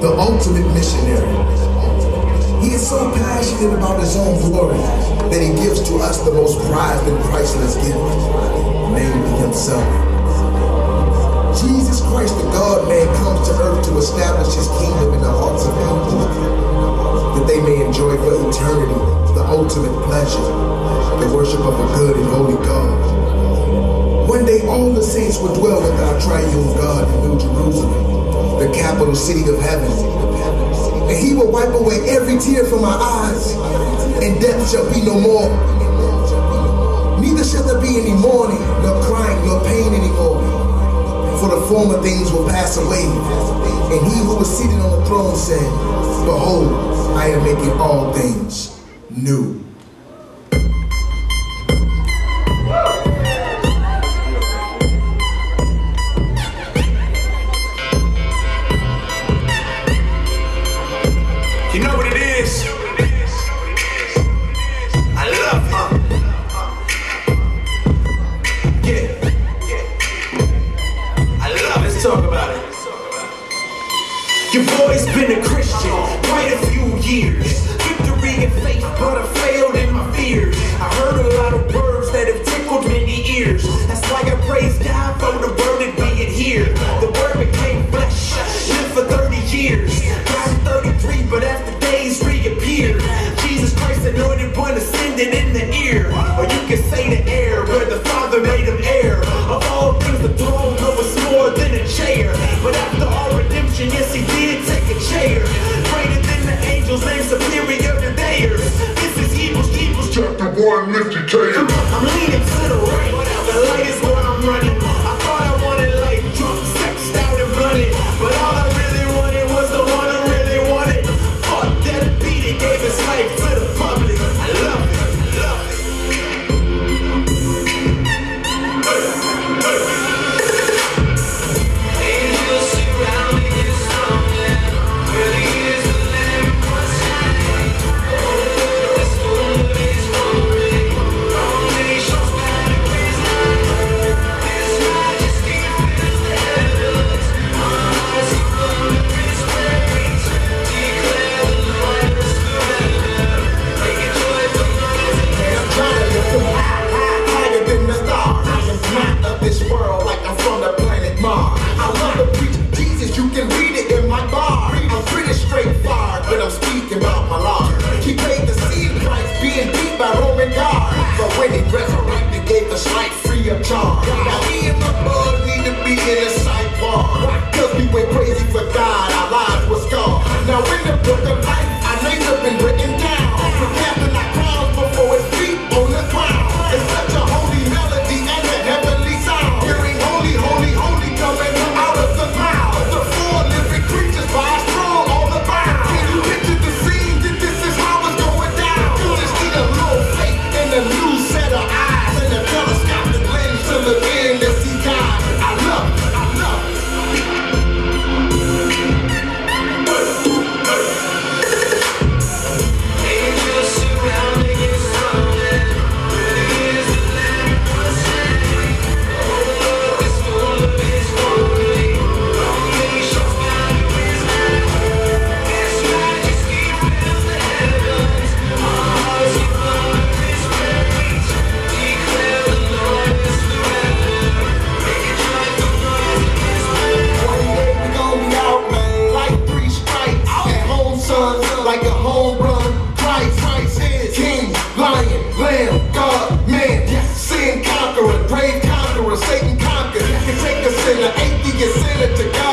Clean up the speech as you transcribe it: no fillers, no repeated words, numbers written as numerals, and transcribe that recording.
the ultimate missionary. He is so passionate about his own glory that he gives to us the most prized and priceless gift, namely himself. Jesus Christ, the God-man, comes to earth to establish his kingdom in the hearts of people, that they may enjoy for eternity the ultimate pleasure, the worship of a good and holy God. One day all the saints will dwell with our triune God in New Jerusalem, the capital city of heaven. And he will wipe away every tear from our eyes, and death shall be no more. Neither shall there be any mourning, nor crying, nor pain anymore. For the former things will pass away. And he who was seated on the throne said, Behold, I am making all things new. You know what it is? I love it. Yeah. I love it. Let's talk about it. Your boy's been a Christian quite a few years. Victory in faith, but I failed in my fears. I heard a lot of words that have tickled many ears. That's why I praise God for the word and be it here. The word became flesh, lived for 30 years. I'm 33, but after days reappeared. Jesus Christ, anointed one, ascended in the ear. Or you can say the air, where the Father made him heir. Of all things, the throne, though it's more than a chair. But after all redemption, yes, he did take a chair. Greater than the angels and superior to theirs. This is Hebrews chapter 1, lift your tail. I'm leaning to the right, the light is where I'm running. I thought I wanted life, drunk, sexed out and blunted. But all I really wanted was the one I really wanted. Fuck that beat, he gave his life to the public. I love it, love it. Angels surrounding his throne, where he is the Lamb was slain. The school of his glory, all nations bow to his name. His majesty fills the heavens, our hearts are full of his praise. Declare the Lord is forever, make a joyful noise in his I'm trying to lift them higher than the stars. I am not of this world like I'm from the planet Mars. I love to preach Jesus, you can read it in my bar. I'm pretty straightforward, but I'm speaking about my Lord. He paid the seed price, being beat by Roman guards. But when he resurrected, gave us life free of charge. Now me and my bud need to be in a sight ward. Cause we went crazy for God, our lives was gone. Now in the book of life, our names have been written down. We're casting our crowns before his feet on the ground. It's such a holy melody and a heavenly sound. Hearing holy, holy, holy coming out of the cloud. The four living creatures by a strong on the bound. Can you picture the scene that this is how it's going down? You just need a little faith and a new set of eyes and a telescopic lens to look in to see God. I love it, I love it. angels surrounding his throne, where he is the Lamb was slain. Oh, is full of his glory, all nations bow to his name. His majesty fills the heavens, our hearts are full of his praise. Declare the Lord is forever, make a joyful noise in his praise. One day we gon' be out, man, like 3 strikes. At home, son, like a home run. Christ is King, Lion, Lamb, God, man. Sin conqueror, grave conqueror, Satan conquered. He can take a sinner, atheist sinner to God.